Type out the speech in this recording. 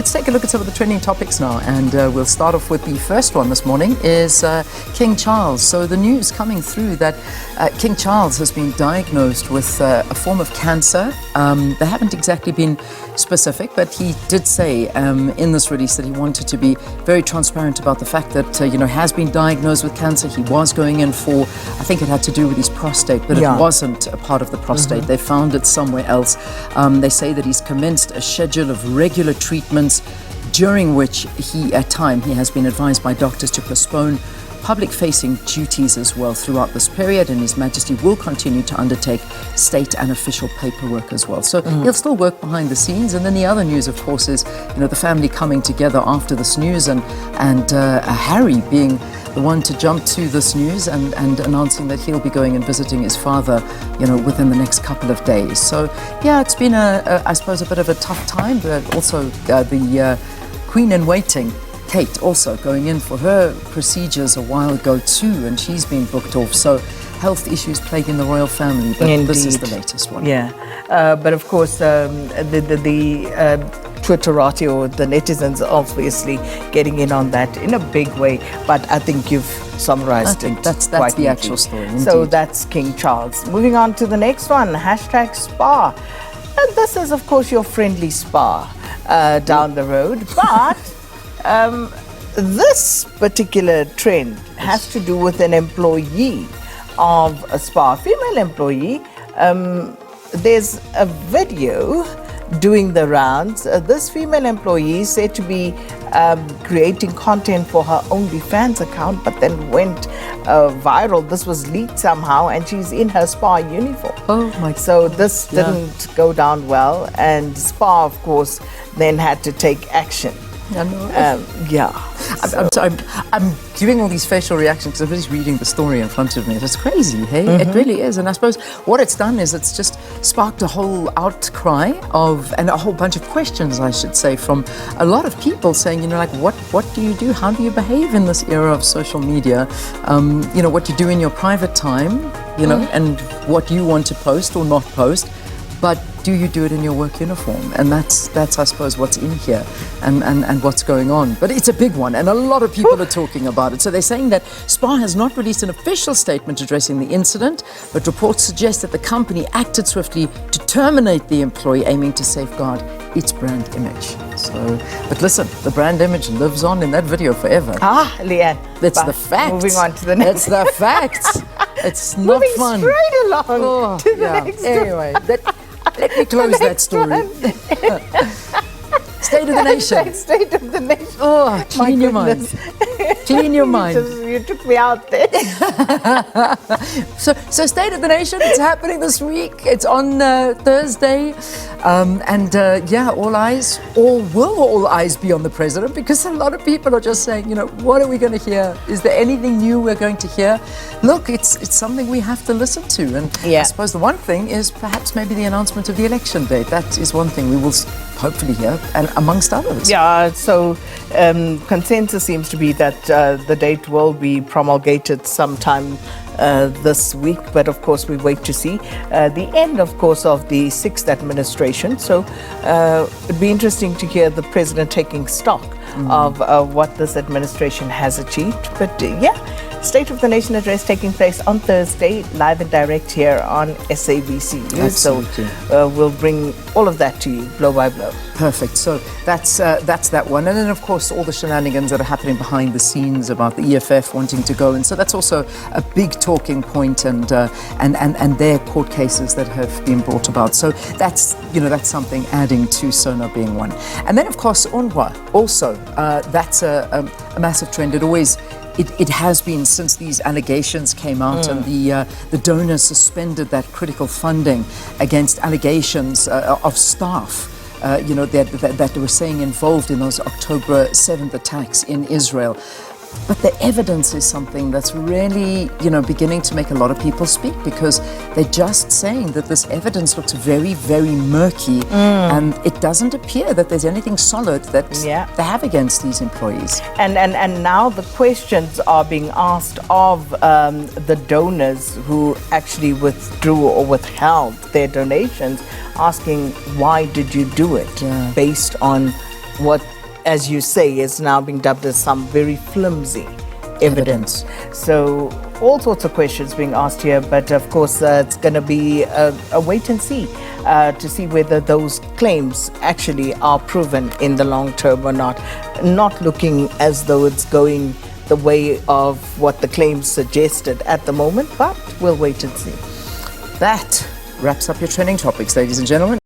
Let's take a look at some of the trending topics now, and we'll start off with the first one this morning is King Charles. So the news coming through that King Charles has been diagnosed with a form of cancer. They haven't exactly been specific, but he did say in this release that he wanted to be very transparent about the fact that has been diagnosed with cancer. He was going in for, I think it had to do with his prostate, but it wasn't a part of the prostate. They found it somewhere else. They say that he's commenced a schedule of regular treatments during which he has been advised by doctors to postpone public-facing duties as well throughout this period, and His Majesty will continue to undertake state and official paperwork as well. So he'll still work behind the scenes. And then the other news, of course, is the family coming together after this news, and Harry being the one to jump to this news and announcing that he'll be going and visiting his father, within the next couple of days. So yeah, it's been I suppose a bit of a tough time, but also the Queen in waiting, Kate, also going in for her procedures a while ago too, and she's been booked off. So health issues plaguing the royal family, but this is the latest one. Yeah, but of course the Twitterati or the netizens obviously getting in on that in a big way, but I think you've summarized it. That's quite the neatly. actual story. Indeed. So that's King Charles. Moving on to the next one, #Spa. And this is of course your friendly spa down the road, but this particular trend has to do with an employee of a spa, female employee. There's a video doing the rounds. This female employee is said to be creating content for her OnlyFans account, but then went viral. This was leaked somehow, and she's in her spa uniform. Oh my! So this didn't go down well, and spa, of course, then had to take action. I know. I'm giving all these facial reactions because I'm just reading the story in front of me. It's crazy, hey? It really is. And I suppose what it's done is it's just sparked a whole outcry and a whole bunch of questions, I should say, from a lot of people saying, what do you do? How do you behave in this era of social media? What you do in your private time, and what you want to post or not post. But do you do it in your work uniform? And that's I suppose what's in here and what's going on. But it's a big one, and a lot of people are talking about it. So they're saying that SPA has not released an official statement addressing the incident, but reports suggest that the company acted swiftly to terminate the employee, aiming to safeguard its brand image. But listen, the brand image lives on in that video forever. Leanne. That's the fact. Moving on to the next. That's the fact. It's not Moving fun. straight along to the next. Anyway, let me close that story. State of the nation. State of the nation. Oh, clean your mind. Clean your mind. You took me out there. So State of the Nation, it's happening this week. It's on Thursday. All eyes be on the president, because a lot of people are just saying, what are we going to hear? Is there anything new we're going to hear? Look, it's something we have to listen to. And I suppose the one thing is perhaps maybe the announcement of the election date. That is one thing we will hopefully hear, and amongst others. Yeah, so consensus seems to be that the date will be promulgated sometime this week, but of course we wait to see the end, of course, of the 6th administration. So it'd be interesting to hear the president taking stock of what this administration has achieved. But State of the Nation address taking place on Thursday, live and direct here on SABC News. Absolutely. So we'll bring all of that to you, blow by blow. Perfect. So that's that one. And then, of course, all the shenanigans that are happening behind the scenes about the EFF wanting to go. And so that's also a big talking point, and their court cases that have been brought about. So that's something adding to Sona being one. And then, of course, UNRWA also. That's a massive trend. It has been since these allegations came out, and the donors suspended that critical funding against allegations of staff that were saying involved in those October 7th attacks in Israel. But the evidence is something that's really, beginning to make a lot of people speak, because they're just saying that this evidence looks very, very murky, and it doesn't appear that there's anything solid that they have against these employees. And now the questions are being asked of the donors who actually withdrew or withheld their donations, asking why did you do it, based on what, as you say, is now being dubbed as some very flimsy evidence. So all sorts of questions being asked here, but of course it's going to be a wait and see to see whether those claims actually are proven in the long term or not. Not looking as though it's going the way of what the claims suggested at the moment, but we'll wait and see. That wraps up your trending topics, ladies and gentlemen.